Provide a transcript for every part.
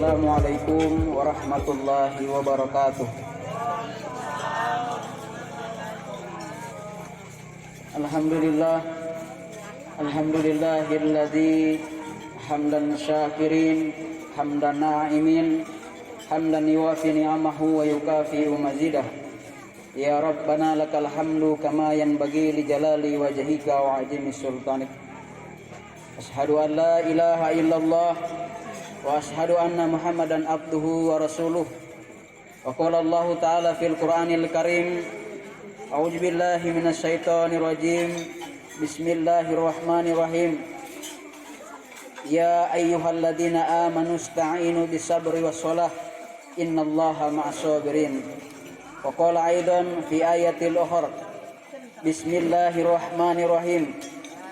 Assalamualaikum warahmatullahi wabarakatuh. Alhamdulillahilladzi hamdan syakirin, hamdan na'imin, hamdan yuwafi ni'amahu wa yukafi'u mazidah. Ya Rabbana lakal hamdu kama yanbaghi li jalali wajhika wa 'azimi sultanik. Asyhadu an la ilaha illallah wa asyhadu anna Muhammadan abduhu wa rasuluh. Wa qala Allah ta'ala fil Qur'anil Karim, a'udzu billahi minasy syaithanir rajim. Bismillahirrahmanirrahim. Ya ayyuhalladzina amanu ista'inu bis-sabri was-shalah innallaha ma'as sabirin. Wa qala aidan fi ayatil ukhra, bismillahirrahmanirrahim.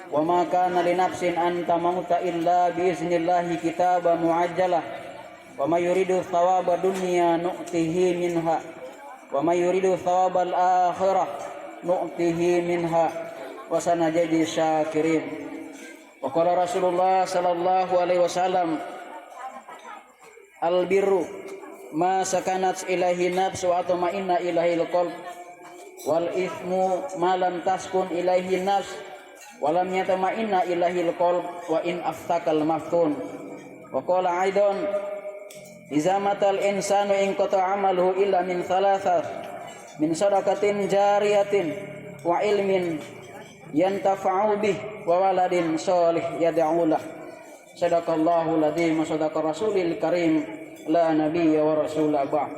Wa ma kana li nafsin an tamuta illa bi iznillahi kitaban muajjalah. Wa may yuridu thawaba dunya nu'tihi minha wa may yuridu thawabal akhirah nu'tihi minha wa sanajzi syakirin. Wa qala Rasulullah sallallahu alaihi wasallam, al birru ma sakanat ilahi nafs wa atma'inna ilahil qalb wal ithmu ma lam taskun ilahi nafs walam yatama'inna ilahil qalb wa in aftakal maftun. Wa qala aidan, iza matal insanu in qata amaluhu illa min thalathah, min sadaqatin jariyatin wa ilmin yantafa'u bih wa waladin shalih yad'u lah. Sadaqallahu ladhim wa sadaqa rasulil karim, la nabiyya wa rasula ba'd.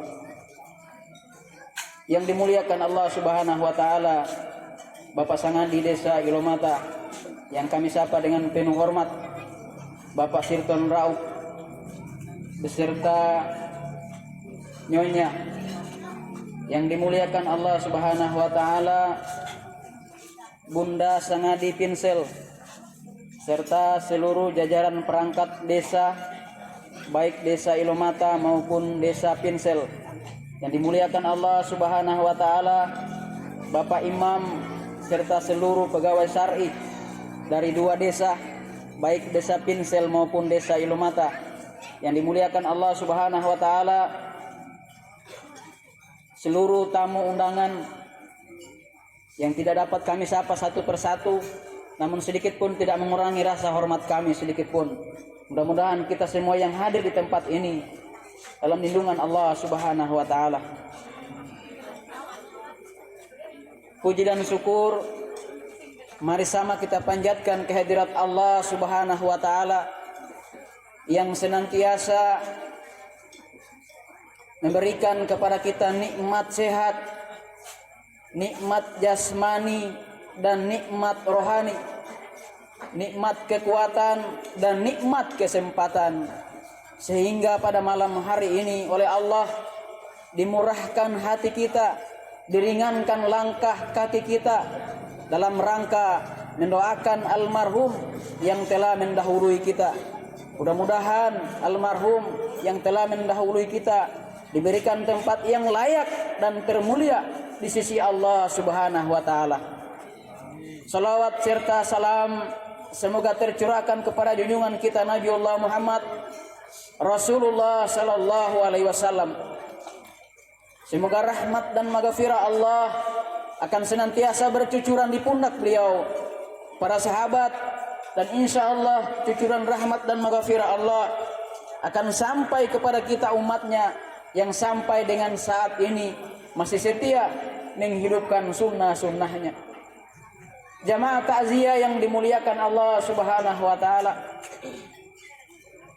Yang dimuliakan Allah Subhanahu wa taala, Bapak Sangan di Desa Ilomata yang kami sapa dengan penuh hormat, Bapak Sirton Rauk beserta nyonya yang dimuliakan Allah Subhanahu wa taala, Bunda Sangadi Pinsel serta seluruh jajaran perangkat desa baik Desa Ilomata maupun Desa Pinsel yang dimuliakan Allah Subhanahu wa taala, Bapak Imam serta seluruh pegawai syar'i dari dua desa baik Desa Pinsel maupun Desa Ilomata yang dimuliakan Allah Subhanahu wa taala, seluruh tamu undangan yang tidak dapat kami sapa satu persatu, namun sedikit pun tidak mengurangi rasa hormat kami sedikit pun. Mudah-mudahan kita semua yang hadir di tempat ini dalam lindungan Allah Subhanahu wa taala. Puji dan syukur mari sama kita panjatkan kehadirat Allah Subhanahu wa taala yang senantiasa memberikan kepada kita nikmat sehat, nikmat jasmani dan nikmat rohani, nikmat kekuatan dan nikmat kesempatan, sehingga pada malam hari ini oleh Allah dimurahkan hati kita, diringankan langkah kaki kita dalam rangka mendoakan almarhum yang telah mendahului kita. Mudah-mudahan almarhum yang telah mendahului kita diberikan tempat yang layak dan termulia di sisi Allah Subhanahu wa taala. Salawat serta salam semoga tercurahkan kepada junjungan kita Nabiullah Muhammad Rasulullah sallallahu alaihi wasallam. Semoga rahmat dan maghfirah Allah akan senantiasa bercucuran di pundak beliau, para sahabat, dan insya Allah cucuran rahmat dan maghfirah Allah akan sampai kepada kita umatnya yang sampai dengan saat ini masih setia menghidupkan sunnah-sunnahnya. Jamaah takziah yang dimuliakan Allah Subhanahu wa taala,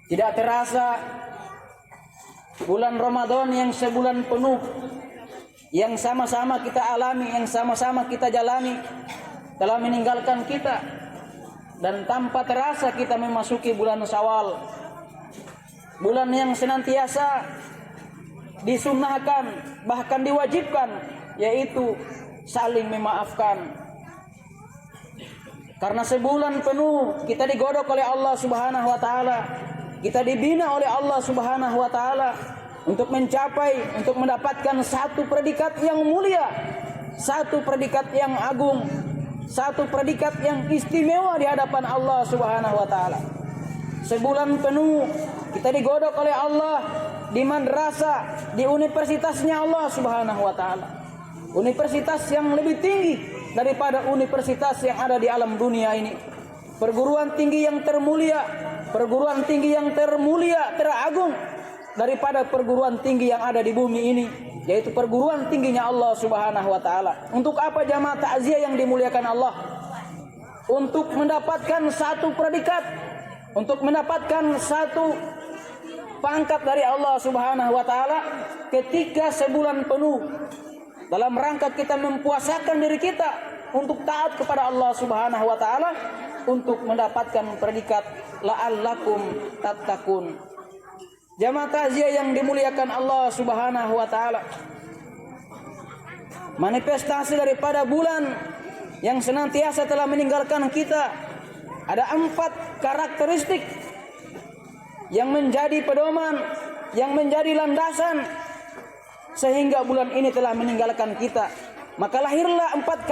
tidak terasa bulan Ramadan yang sebulan penuh yang sama-sama kita alami, yang sama-sama kita jalani telah meninggalkan kita, dan tanpa terasa kita memasuki bulan Syawal, bulan yang senantiasa disunnahkan bahkan diwajibkan, yaitu saling memaafkan. Karena sebulan penuh kita digodok oleh Allah Subhanahu wa taala, kita dibina oleh Allah Subhanahu wa taala untuk mendapatkan satu predikat yang mulia, satu predikat yang agung, satu predikat yang istimewa di hadapan Allah Subhanahu wa taala. sebulan penuh kita digodok oleh Allah di madrasah, di universitasnya Allah Subhanahu wa taala. Universitas yang lebih tinggi daripada universitas yang ada di alam dunia ini. Perguruan tinggi yang termulia, perguruan tinggi yang termulia, teragung daripada perguruan tinggi yang ada di bumi ini, yaitu perguruan tingginya Allah Subhanahu wa taala. Untuk apa jamaah takziah yang dimuliakan Allah? Untuk mendapatkan satu predikat, untuk mendapatkan satu pangkat dari Allah Subhanahu wa taala ketika sebulan penuh dalam rangka kita mempuasakan diri kita untuk taat kepada Allah Subhanahu wa taala, untuk mendapatkan predikat la'allakum tattaqun. Jamaah takziah yang dimuliakan Allah Subhanahu wa taala, manifestasi daripada bulan yang senantiasa telah meninggalkan kita, ada 4 karakteristik yang menjadi pedoman, yang menjadi landasan sehingga bulan ini telah meninggalkan kita. Maka lahirlah 4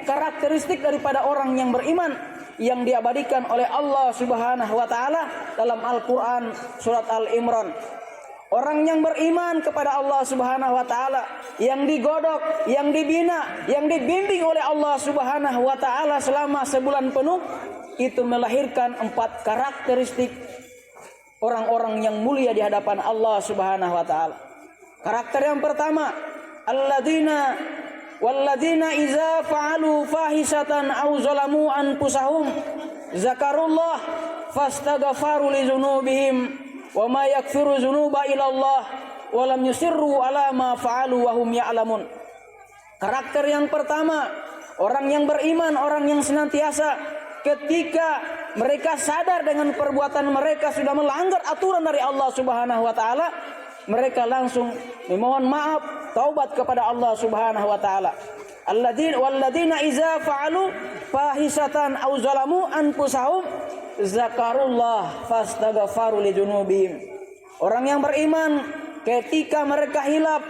karakteristik daripada orang yang beriman yang diabadikan oleh Allah Subhanahu wa taala dalam Al-Qur'an surat Al-Imran. Orang yang beriman kepada Allah Subhanahu wa taala, yang digodok, yang dibina, yang dibimbing oleh Allah Subhanahu wa taala selama sebulan penuh, itu melahirkan 4 karakteristik orang-orang yang mulia di hadapan Allah Subhanahu wa taala. Karakter yang pertama, walladzina iza fa'alu fahisatan aw zalamu anfusahum zakarullah fastaghfaru li dzunubihim wa ma yaghfiru dzunuba illa Allah wa lam yusirru ala ma fa'alu wa hum ya'lamun. Karakter yang pertama, orang yang beriman, orang yang senantiasa ketika mereka sadar dengan perbuatan mereka sudah melanggar aturan dari Allah Subhanahu wa taala, mereka langsung memohon maaf, taubat kepada Allah Subhanahu wa taala. Walladzina iza fa'alu fahisatan aw zalamu anfusahum zakarullah fastaghfaru li dzunubihim. Orang yang beriman ketika mereka hilaf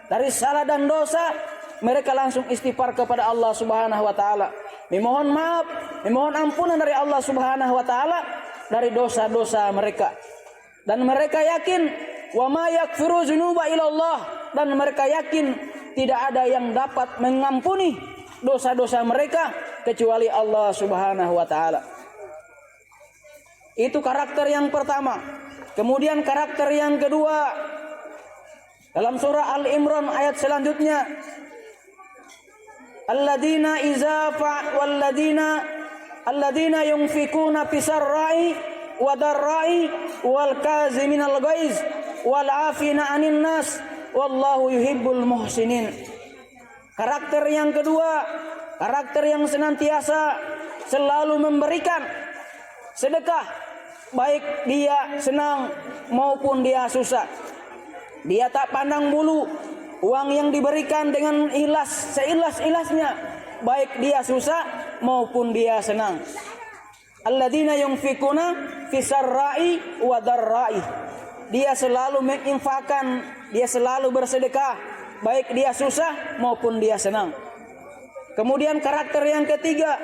dari salah dan dosa, mereka langsung istighfar kepada Allah Subhanahu wa taala, memohon maaf, memohon ampunan dari Allah Subhanahu wa taala dari dosa-dosa mereka. Dan mereka yakin wa ma yaghfiru dzunuba illallah, dan mereka yakin tidak ada yang dapat mengampuni dosa-dosa mereka kecuali Allah Subhanahu wa taala. Itu karakter yang pertama. Kemudian karakter yang kedua, dalam surah Al-Imran ayat selanjutnya, alladzina yunfikuna fisarra'i wadarra'i wal kaziminal ghaiz wal afina 'anil nas wallahu yuhibbul muhsinin. Karakter yang kedua, karakter yang senantiasa selalu memberikan sedekah, baik dia senang maupun dia susah. Dia tak pandang bulu uang yang diberikan dengan ikhlas, seikhlas-ikhlasnya, baik dia susah maupun dia senang. Alladzina yunfikuna fisarra'i wa darra'i. Dia selalu menginfakkan, dia selalu bersedekah, baik dia susah maupun dia senang. Kemudian karakter yang ketiga,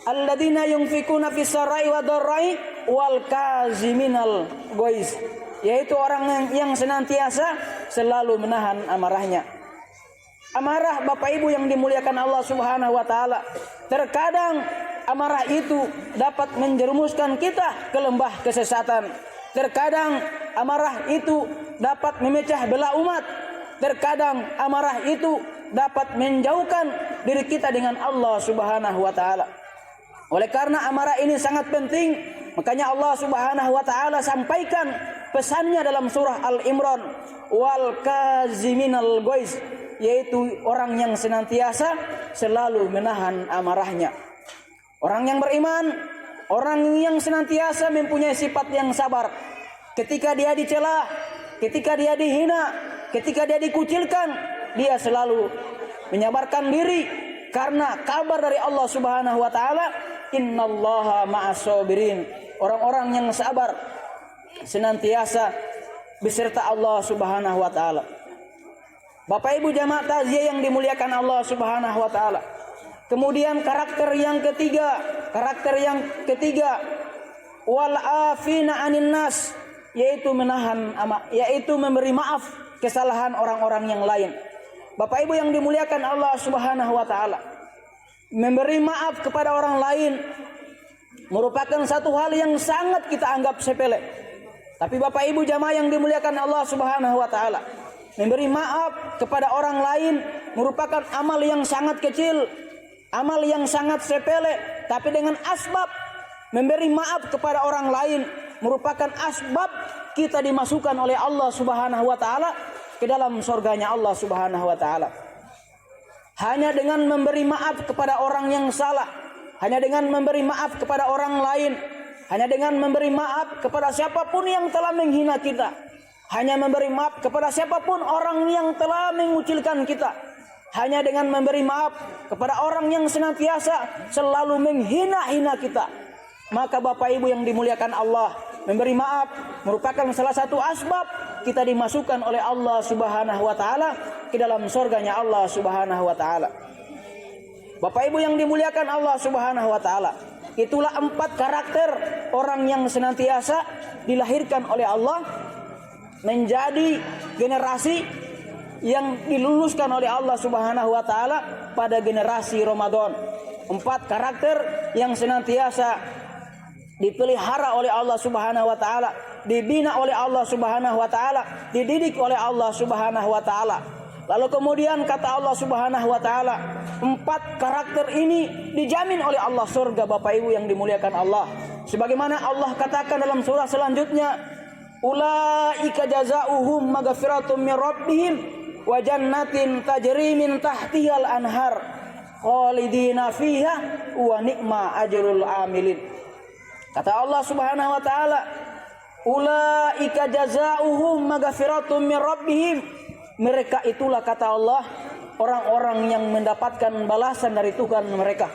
alladzina yunfikuna fisarra'i wa darra'i wal kaziminal ghaiz, yaitu orang yang senantiasa selalu menahan amarahnya. Amarah Bapak Ibu yang dimuliakan Allah Subhanahu wa taala, terkadang amarah itu dapat menjerumuskan kita ke lembah kesesatan. Terkadang amarah itu dapat memecah belah umat. Terkadang amarah itu dapat menjauhkan diri kita dengan Allah Subhanahu wa taala. Oleh karena amarah ini sangat penting, makanya Allah Subhanahu wa taala sampaikan pesannya dalam surah Al-Imran, wal kaziminal ghaiz, yaitu orang yang senantiasa selalu menahan amarahnya. Orang yang beriman, orang yang senantiasa mempunyai sifat yang sabar. Ketika dia dicela, ketika dia dihina, ketika dia dikucilkan, dia selalu menyabarkan diri karena kabar dari Allah Subhanahu wa taala, innallaha ma'as sabirin. Orang-orang yang sabar senantiasa beserta Allah Subhanahu wa taala. Bapak Ibu jamaah takziah yang dimuliakan Allah Subhanahu wa taala, Kemudian karakter yang ketiga, wal afina anin nas, yaitu memberi maaf kesalahan orang-orang yang lain. Bapak Ibu yang dimuliakan Allah Subhanahu wa taala, memberi maaf kepada orang lain merupakan satu hal yang sangat kita anggap sepele. Tapi Bapak Ibu jamaah yang dimuliakan Allah Subhanahu wa taala, memberi maaf kepada orang lain merupakan amal yang sangat kecil, amal yang sangat sepele, tapi dengan asbab memberi maaf kepada orang lain merupakan asbab kita dimasukkan oleh Allah Subhanahu wa taala ke dalam surganya Allah Subhanahu wa taala. Hanya dengan memberi maaf kepada orang yang salah, hanya dengan memberi maaf kepada orang lain, hanya dengan memberi maaf kepada siapapun yang telah menghina kita, hanya memberi maaf kepada siapapun orang yang telah mengucilkan kita, hanya dengan memberi maaf kepada orang yang senantiasa selalu menghina-hina kita, maka Bapak Ibu yang dimuliakan Allah, memberi maaf merupakan salah satu asbab kita dimasukkan oleh Allah Subhanahu wa taala ke dalam surganya Allah Subhanahu wa taala. Bapak Ibu yang dimuliakan Allah Subhanahu wa taala, itulah 4 karakter orang yang senantiasa dilahirkan oleh Allah menjadi generasi yang diluluskan oleh Allah Subhanahu wa taala pada generasi Ramadan. 4 karakter yang senantiasa dipelihara oleh Allah Subhanahu wa taala, dibina oleh Allah Subhanahu wa taala, dididik oleh Allah Subhanahu wa taala. Lalu kemudian kata Allah Subhanahu wa taala, 4 karakter ini dijamin oleh Allah surga Bapak Ibu yang dimuliakan Allah. Sebagaimana Allah katakan dalam surah selanjutnya, ulaika jazaohum maghfiratum min rabbihim wa jannatin tajri min tahtihal anhar khalidina fiha wa ni'ma ajrul amilin. Kata Allah Subhanahu wa taala, ulaika jazaohum maghfiratum min rabbihim, mereka itulah kata Allah orang-orang yang mendapatkan balasan dari Tuhan mereka.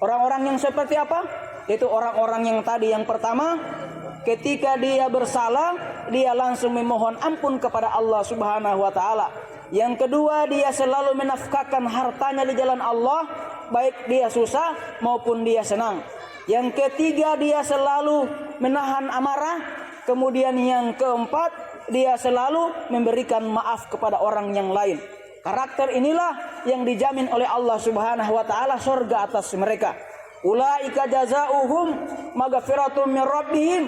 Orang-orang yang seperti apa? Itu orang-orang yang tadi, yang pertama, ketika dia bersalah, dia langsung memohon ampun kepada Allah Subhanahu wa taala. Yang kedua, dia selalu menafkahkan hartanya di jalan Allah, baik dia susah maupun dia senang. Yang ketiga, dia selalu menahan amarah. Kemudian yang keempat, dia selalu memberikan maaf kepada orang yang lain. Karakter inilah yang dijamin oleh Allah Subhanahu wa taala surga atas mereka. Ulaika jazaohum maghfiratum min rabbihim.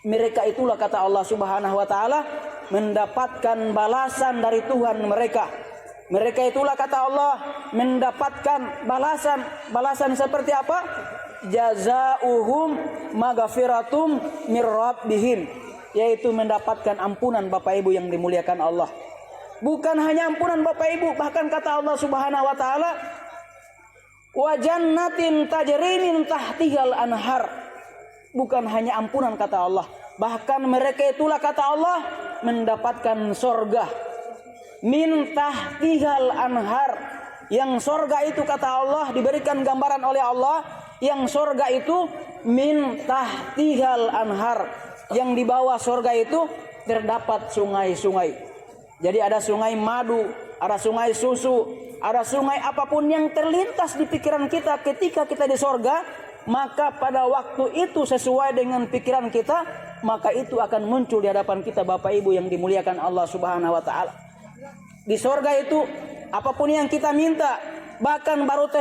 Mereka itulah kata Allah Subhanahu wa taala mendapatkan balasan dari Tuhan mereka. Mereka itulah kata Allah mendapatkan balasan. Balasan seperti apa? Jazaohum maghfiratum min rabbihim, yaitu mendapatkan ampunan Bapak Ibu yang dimuliakan Allah. Bukan hanya ampunan Bapak Ibu, bahkan kata Allah Subhanahu wa taala, wa jannatin tajri min tahtihal anhar. Bukan hanya ampunan kata Allah, bahkan mereka itulah kata Allah mendapatkan surga min tahtihal anhar. Yang surga itu kata Allah diberikan gambaran oleh Allah, yang surga itu min tahtihal anhar. Yang di bawah surga itu terdapat sungai-sungai. Jadi ada sungai madu, ada sungai susu, ada sungai apapun yang terlintas di pikiran kita ketika kita di surga, maka pada waktu itu sesuai dengan pikiran kita, maka itu akan muncul di hadapan kita Bapak Ibu yang dimuliakan Allah Subhanahu wa taala. Di surga itu apapun yang kita minta, bahkan baru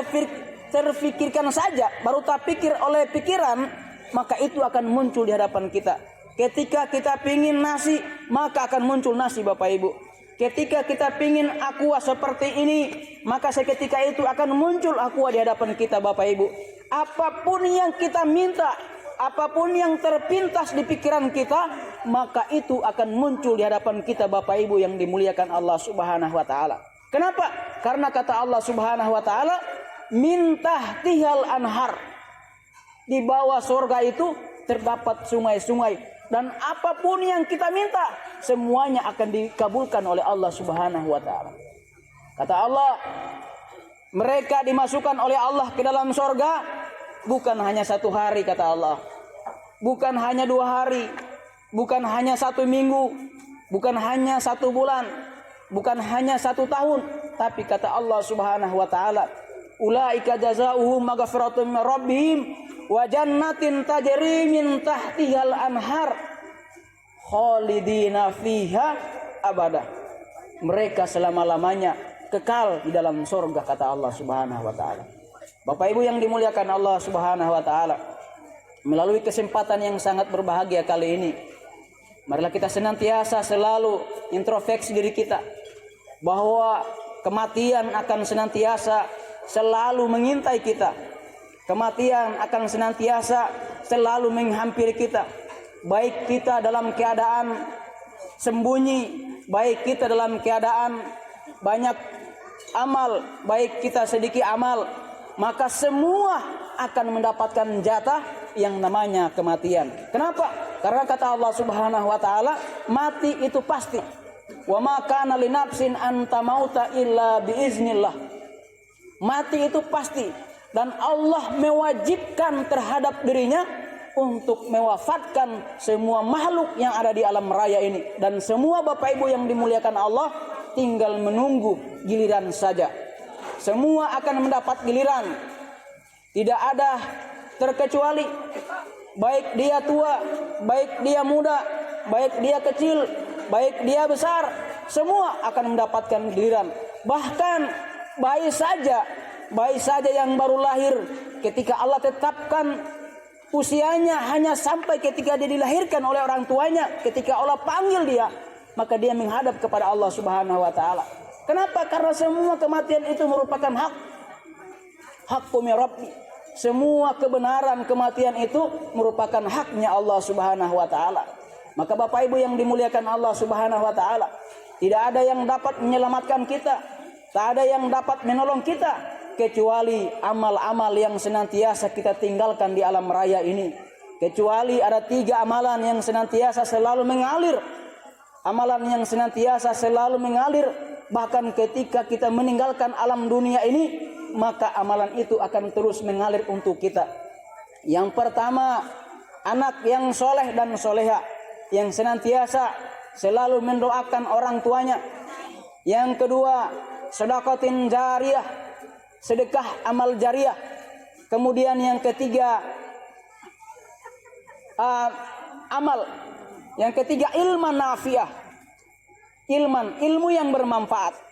terfikirkan saja, baru terpikir oleh pikiran, maka itu akan muncul di hadapan kita. Ketika kita pingin nasi, maka akan muncul nasi Bapak Ibu. Ketika kita pingin aqua seperti ini, maka seketika itu akan muncul aqua di hadapan kita Bapak Ibu. Apapun yang kita minta, apapun yang terpintas di pikiran kita, maka itu akan muncul di hadapan kita Bapak Ibu yang dimuliakan Allah Subhanahu wa taala. Kenapa? Karena kata Allah Subhanahu wa taala, min tahtihal anhar. Di bawah surga itu terdapat sungai-sungai. Dan apapun yang kita minta, semuanya akan dikabulkan oleh Allah Subhanahu wa taala. Kata Allah, mereka dimasukkan oleh Allah ke dalam surga bukan hanya 1 hari kata Allah. Bukan hanya 2 hari, bukan hanya 1 minggu, bukan hanya 1 bulan, bukan hanya 1 tahun, tapi kata Allah Subhanahu wa taala, ulaika jazaohum maghfiratun min rabbihim wa jannatin tajri min tahtihal anhar khalidina fiha abada. Mereka selama-lamanya kekal di dalam surga, kata Allah Subhanahu wa taala. Bapak Ibu yang dimuliakan Allah Subhanahu wa taala, melalui kesempatan yang sangat berbahagia kali ini, marilah kita senantiasa selalu introspeksi diri kita bahwa kematian akan senantiasa selalu mengintai kita. Kematian akan senantiasa selalu menghampiri kita. Baik kita dalam keadaan sembunyi, baik kita dalam keadaan banyak amal, baik kita sedikit amal, maka semua akan mendapatkan jatah yang namanya kematian. Kenapa? Karena kata Allah Subhanahu wa taala, mati itu pasti. Wa ma kana li nafsin an tamauta illa biiznillah. Mati itu pasti, dan Allah mewajibkan terhadap dirinya untuk mewafatkan semua makhluk yang ada di alam raya ini. Dan semua Bapak Ibu yang dimuliakan Allah tinggal menunggu giliran saja. Semua akan mendapat giliran. Tidak ada terkecuali, baik dia tua, baik dia muda, baik dia kecil, baik dia besar, semua akan mendapatkan giliran. Bahkan bayi saja yang baru lahir, ketika Allah tetapkan usianya hanya sampai ketika dia dilahirkan oleh orang tuanya, ketika Allah panggil dia, maka dia menghadap kepada Allah Subhanahu wa taala. Kenapa? Karena semua kematian itu merupakan hakku min Rabbi. Semua kebenaran kematian itu merupakan haknya Allah Subhanahu wa taala. Maka Bapak Ibu yang dimuliakan Allah Subhanahu wa taala, tidak ada yang dapat menyelamatkan kita, tak ada yang dapat menolong kita kecuali amal-amal yang senantiasa kita tinggalkan di alam raya ini. Kecuali ada 3 amalan yang senantiasa selalu mengalir. Amalan yang senantiasa selalu mengalir, bahkan ketika kita meninggalkan alam dunia ini, maka amalan itu akan terus mengalir untuk kita. Yang pertama, anak yang soleh dan soleha, yang senantiasa selalu mendoakan orang tuanya. Yang kedua, sedekatin jariyah, sedekah amal jariyah. Kemudian yang ketiga, yang ketiga ilman nafiah, ilmu yang bermanfaat.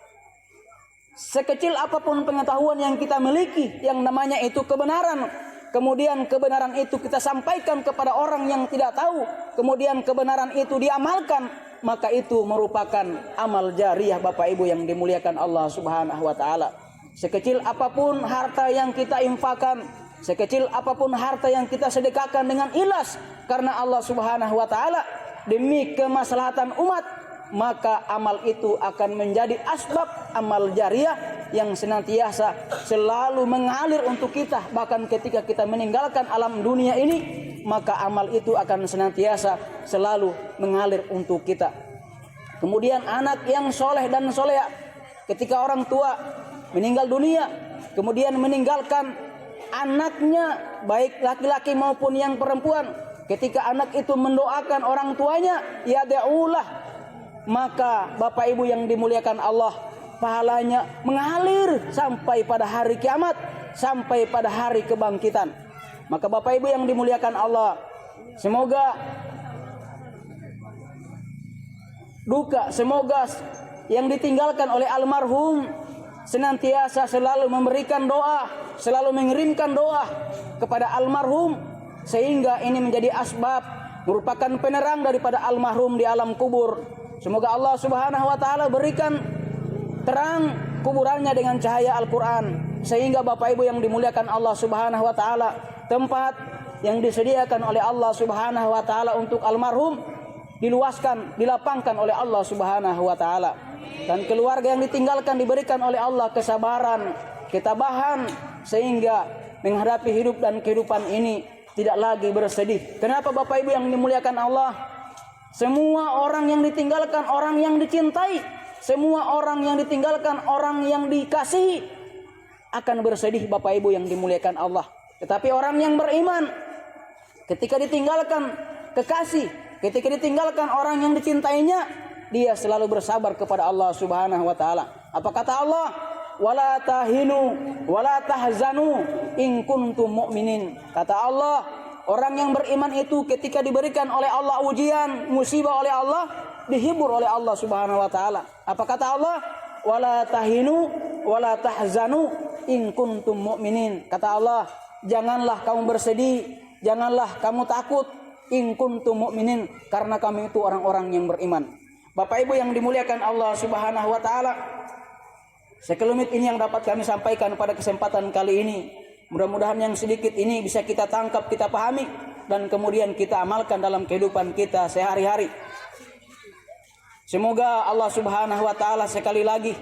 Sekecil apapun pengetahuan yang kita miliki, yang namanya itu kebenaran, kemudian kebenaran itu kita sampaikan kepada orang yang tidak tahu, kemudian kebenaran itu diamalkan, maka itu merupakan amal jariyah Bapak Ibu yang dimuliakan Allah Subhanahu wa taala. Sekecil apapun harta yang kita infakkan, sekecil apapun harta yang kita sedekahkan dengan ikhlas karena Allah Subhanahu wa taala demi kemaslahatan umat, maka amal itu akan menjadi asbab amal jariyah yang senantiasa selalu mengalir untuk kita. Bahkan ketika kita meninggalkan alam dunia ini, maka amal itu akan senantiasa selalu mengalir untuk kita. Kemudian anak yang soleh dan soleha, ketika orang tua meninggal dunia, kemudian meninggalkan anaknya, baik laki-laki maupun yang perempuan, ketika anak itu mendoakan orang tuanya, ya da'ulah, maka Bapak Ibu yang dimuliakan Allah, pahalanya mengalir sampai pada hari kiamat, sampai pada hari kebangkitan. Maka Bapak Ibu yang dimuliakan Allah, semoga yang ditinggalkan oleh almarhum senantiasa selalu memberikan doa, selalu mengirimkan doa kepada almarhum, sehingga ini menjadi asbab merupakan penerang daripada almarhum di alam kubur. Semoga Allah Subhanahu wa taala berikan terang kuburannya dengan cahaya Al-Qur'an, sehingga Bapak Ibu yang dimuliakan Allah Subhanahu wa taala, tempat yang disediakan oleh Allah Subhanahu wa taala untuk almarhum diluaskan, dilapangkan oleh Allah Subhanahu wa taala. Dan keluarga yang ditinggalkan diberikan oleh Allah kesabaran, ketabahan, sehingga menghadapi hidup dan kehidupan ini tidak lagi bersedih. Kenapa Bapak Ibu yang dimuliakan Allah? Semua orang yang ditinggalkan orang yang dicintai, semua orang yang ditinggalkan orang yang dikasihi akan bersedih Bapak Ibu yang dimuliakan Allah. Tetapi orang yang beriman, ketika ditinggalkan kekasih, ketika ditinggalkan orang yang dicintainya, dia selalu bersabar kepada Allah Subhanahu wa taala. Apa kata Allah? wala tahinu wala tahzanu in kuntum mu'minin. Kata Allah, orang yang beriman itu ketika diberikan oleh Allah ujian, musibah oleh Allah, dihibur oleh Allah Subhanahu wa taala. Apa kata Allah? Wala tahinu wala tahzanu in kuntum mu'minin. Kata Allah, janganlah kamu bersedih, janganlah kamu takut, in kuntum mu'minin, karena kami itu orang-orang yang beriman. Bapak Ibu yang dimuliakan Allah Subhanahu wa taala, sekelumit ini yang dapat kami sampaikan pada kesempatan kali ini. Mudah-mudahan yang sedikit ini bisa kita tangkap, kita pahami, dan kemudian kita amalkan dalam kehidupan kita sehari-hari. Semoga Allah Subhanahu wa taala sekali lagi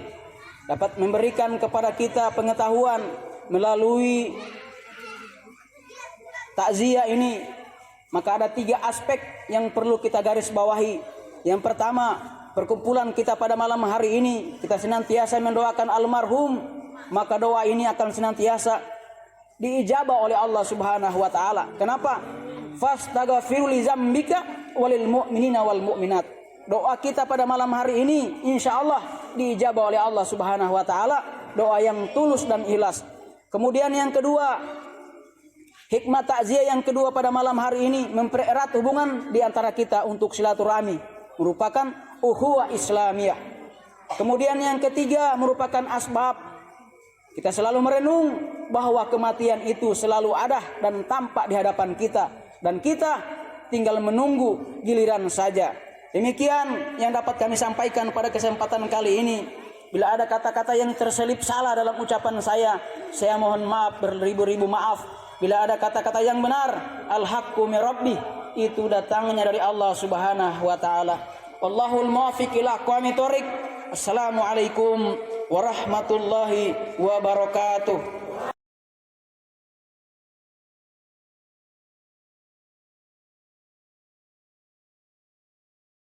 dapat memberikan kepada kita pengetahuan melalui takziah ini. Maka ada 3 aspek yang perlu kita garis bawahi. Yang pertama, perkumpulan kita pada malam hari ini, kita senantiasa mendoakan almarhum, maka doa ini akan senantiasa diijabah oleh Allah Subhanahu wa taala. Kenapa? Fastaghfiru li dzambika walil mu'minina wal mu'minat. Doa kita pada malam hari ini insyaallah diijabah oleh Allah Subhanahu wa taala, doa yang tulus dan ikhlas. Kemudian yang kedua, hikmah takziah yang kedua pada malam hari ini mempererat hubungan di antara kita untuk silaturahmi, merupakan ukhuwah Islamiyah. Kemudian yang ketiga merupakan asbab. Kita selalu merenung bahwa kematian itu selalu ada dan tampak di hadapan kita, dan kita tinggal menunggu giliran saja. Demikian yang dapat kami sampaikan pada kesempatan kali ini. Bila ada kata-kata yang terselip salah dalam ucapan saya mohon maaf beribu-ribu maaf. Bila ada kata-kata yang benar, al-haqqu min rabbih, itu datangnya dari Allah Subhanahu wa taala. Wallahul muwaffiq ila aqwamit thoriq. Assalamualaikum warahmatullahi wabarakatuh.